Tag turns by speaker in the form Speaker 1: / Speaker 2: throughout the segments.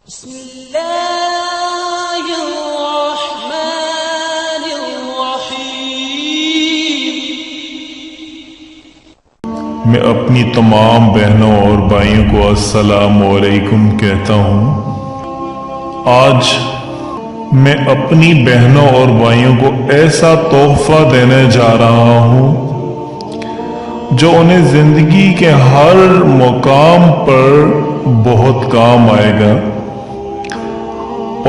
Speaker 1: بسم اللہ الرحمن الرحیم۔
Speaker 2: میں اپنی تمام بہنوں اور بھائیوں کو السلام علیکم کہتا ہوں۔ آج میں اپنی بہنوں اور بھائیوں کو ایسا تحفہ دینے جا رہا ہوں جو انہیں زندگی کے ہر مقام پر بہت کام آئے گا،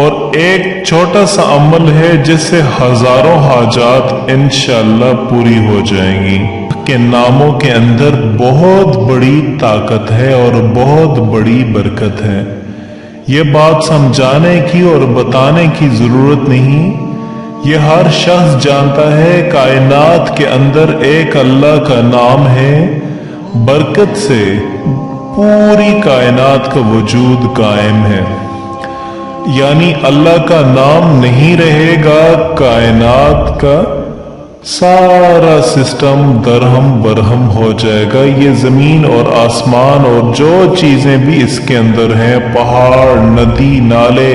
Speaker 2: اور ایک چھوٹا سا عمل ہے جس سے ہزاروں حاجات انشاءاللہ پوری ہو جائیں گی۔ کے ناموں کے اندر بہت بڑی طاقت ہے اور بہت بڑی برکت ہے۔ یہ بات سمجھانے کی اور بتانے کی ضرورت نہیں، یہ ہر شخص جانتا ہے۔ کائنات کے اندر ایک اللہ کا نام ہے، برکت سے پوری کائنات کا وجود قائم ہے۔ یعنی اللہ کا نام نہیں رہے گا، کائنات کا سارا سسٹم درہم برہم ہو جائے گا۔ یہ زمین اور آسمان اور جو چیزیں بھی اس کے اندر ہیں، پہاڑ، ندی، نالے،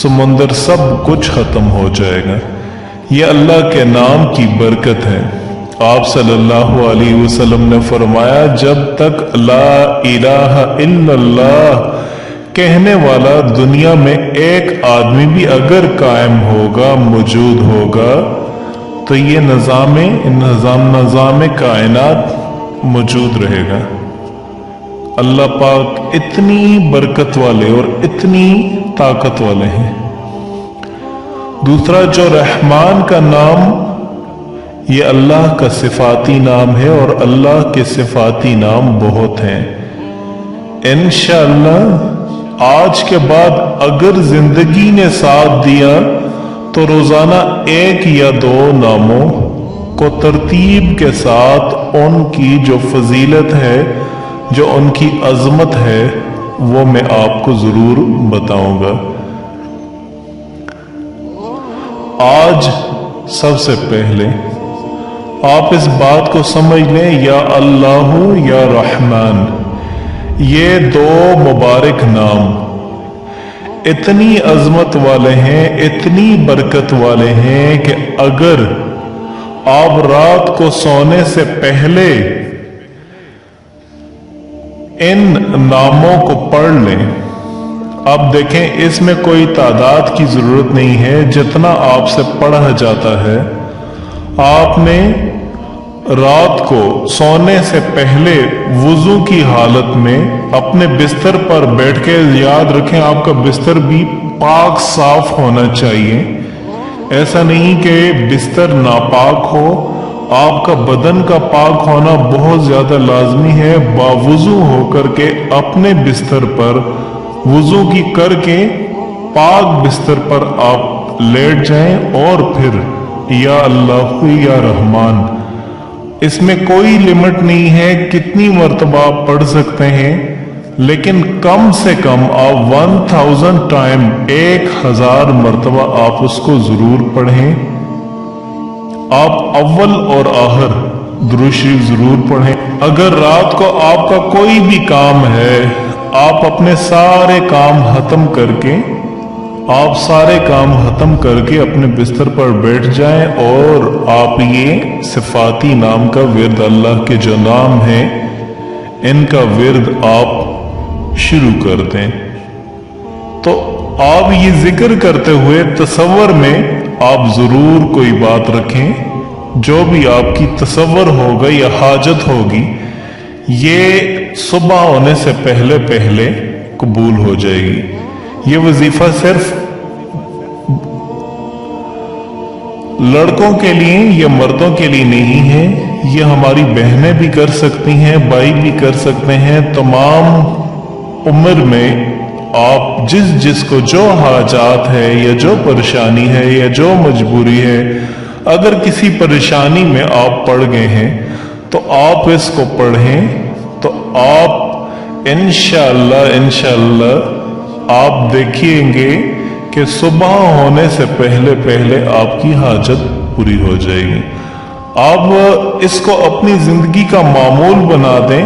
Speaker 2: سمندر، سب کچھ ختم ہو جائے گا۔ یہ اللہ کے نام کی برکت ہے۔ آپ صلی اللہ علیہ وسلم نے فرمایا، جب تک لا الہ الا اللہ کہنے والا دنیا میں ایک آدمی بھی اگر قائم ہوگا، موجود ہوگا، تو یہ نظام کائنات موجود رہے گا۔ اللہ پاک اتنی برکت والے اور اتنی طاقت والے ہیں۔ دوسرا، جو رحمان کا نام، یہ اللہ کا صفاتی نام ہے، اور اللہ کے صفاتی نام بہت ہیں۔ انشاءاللہ آج کے بعد اگر زندگی نے ساتھ دیا تو روزانہ ایک یا دو ناموں کو ترتیب کے ساتھ ان کی جو فضیلت ہے، جو ان کی عظمت ہے، وہ میں آپ کو ضرور بتاؤں گا۔ آج سب سے پہلے آپ اس بات کو سمجھ لیں، یا اللہ یا رحمان، یہ دو مبارک نام اتنی عظمت والے ہیں، اتنی برکت والے ہیں کہ اگر آپ رات کو سونے سے پہلے ان ناموں کو پڑھ لیں، آپ دیکھیں اس میں کوئی تعداد کی ضرورت نہیں ہے، جتنا آپ سے پڑھا جاتا ہے، آپ نے رات کو سونے سے پہلے وضو کی حالت میں اپنے بستر پر بیٹھ کے، یاد رکھیں آپ کا بستر بھی پاک صاف ہونا چاہیے۔ ایسا نہیں کہ بستر ناپاک ہو، آپ کا بدن کا پاک ہونا بہت زیادہ لازمی ہے۔ باوضو ہو کر کے اپنے بستر پر وضو کی کر کے پاک بستر پر آپ لیٹ جائیں، اور پھر یا اللہ یا رحمان، اس میں کوئی لمٹ نہیں ہے کتنی مرتبہ آپ پڑھ سکتے ہیں، لیکن کم سے کم آپ 1000 ٹائم 1000 مرتبہ آپ اس کو ضرور پڑھیں۔ آپ اول اور آخر درود شریف ضرور پڑھیں۔ اگر رات کو آپ کا کوئی بھی کام ہے، آپ اپنے سارے کام ختم کر کے اپنے بستر پر بیٹھ جائیں، اور آپ یہ صفاتی نام کا ورد، اللہ کے جو نام ہیں ان کا ورد آپ شروع کر دیں۔ تو آپ یہ ذکر کرتے ہوئے تصور میں آپ ضرور کوئی بات رکھیں، جو بھی آپ کی تصور ہوگا یا حاجت ہوگی، یہ صبح ہونے سے پہلے قبول ہو جائے گی۔ یہ وظیفہ صرف لڑکوں کے لیے یا مردوں کے لیے نہیں ہے، یہ ہماری بہنیں بھی کر سکتی ہیں، بھائی بھی کر سکتے ہیں۔ تمام عمر میں آپ جس کو جو حاجات ہے یا جو پریشانی ہے یا جو مجبوری ہے، اگر کسی پریشانی میں آپ پڑ گئے ہیں تو آپ اس کو پڑھیں، تو آپ انشاءاللہ آپ دیکھیں گے کہ صبح ہونے سے پہلے آپ کی حاجت پوری ہو جائے گی۔ آپ اس کو اپنی زندگی کا معمول بنا دیں،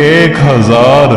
Speaker 2: 1000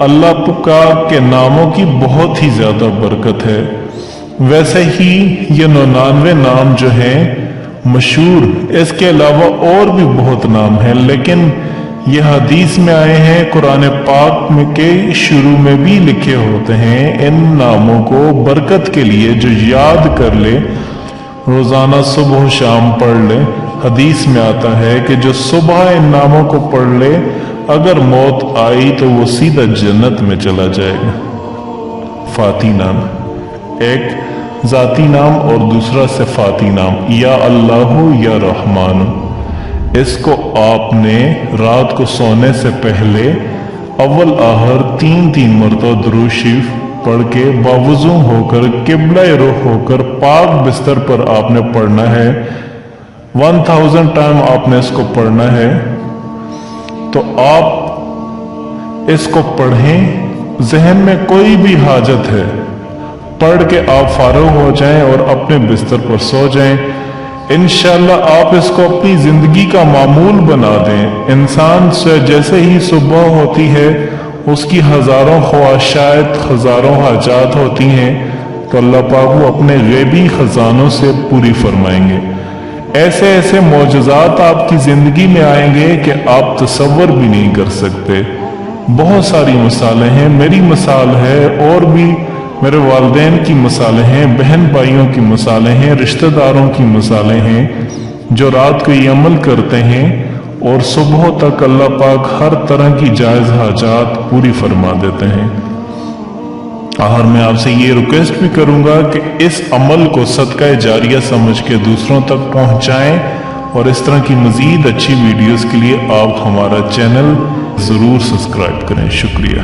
Speaker 2: اللہ پاک کے ناموں کی بہت ہی زیادہ برکت ہے۔ ویسے ہی یہ 99 نام جو ہیں مشہور، اس کے علاوہ اور بھی بہت نام ہیں، لیکن یہ حدیث میں آئے ہیں، قرآن پاک میں کے شروع میں بھی لکھے ہوتے ہیں۔ ان ناموں کو برکت کے لیے جو یاد کر لے، روزانہ صبح و شام پڑھ لے۔ حدیث میں آتا ہے کہ جو صبح ان ناموں کو پڑھ لے، اگر موت آئی تو وہ سیدھا جنت میں چلا جائے گا۔ فاتی نام، ایک ذاتی نام اور دوسرا صفاتی نام، یا اللہ یا رحمان۔ اس کو آپ نے رات کو سونے سے پہلے اول آخر 3 مرتبہ درود شریف پڑھ کے باوضو ہو کر قبلہ رخ ہو کر پاک بستر پر آپ نے پڑھنا ہے۔ 1000 ٹائم آپ نے اس کو پڑھنا ہے۔ تو آپ اس کو پڑھیں، ذہن میں کوئی بھی حاجت ہے پڑھ کے آپ فارغ ہو جائیں اور اپنے بستر پر سو جائیں۔ انشاءاللہ آپ اس کو اپنی زندگی کا معمول بنا دیں۔ انسان سے جیسے ہی صبح ہوتی ہے اس کی ہزاروں خواہشات، ہزاروں حاجات ہوتی ہیں، تو اللہ پاک وہ اپنے غیبی خزانوں سے پوری فرمائیں گے۔ ایسے ایسے معجزات آپ کی زندگی میں آئیں گے کہ آپ تصور بھی نہیں کر سکتے۔ بہت ساری مثالیں ہیں، میری مثال ہے، اور بھی میرے والدین کی مثالیں ہیں، بہن بھائیوں کی مثالیں ہیں، رشتہ داروں کی مثالیں ہیں، جو رات کو یہ عمل کرتے ہیں اور صبح تک اللہ پاک ہر طرح کی جائز حاجات پوری فرما دیتے ہیں۔ اور میں آپ سے یہ ریکویسٹ بھی کروں گا کہ اس عمل کو صدقہ جاریہ سمجھ کے دوسروں تک پہنچائیں، اور اس طرح کی مزید اچھی ویڈیوز کے لیے آپ ہمارا چینل ضرور سبسکرائب کریں۔ شکریہ۔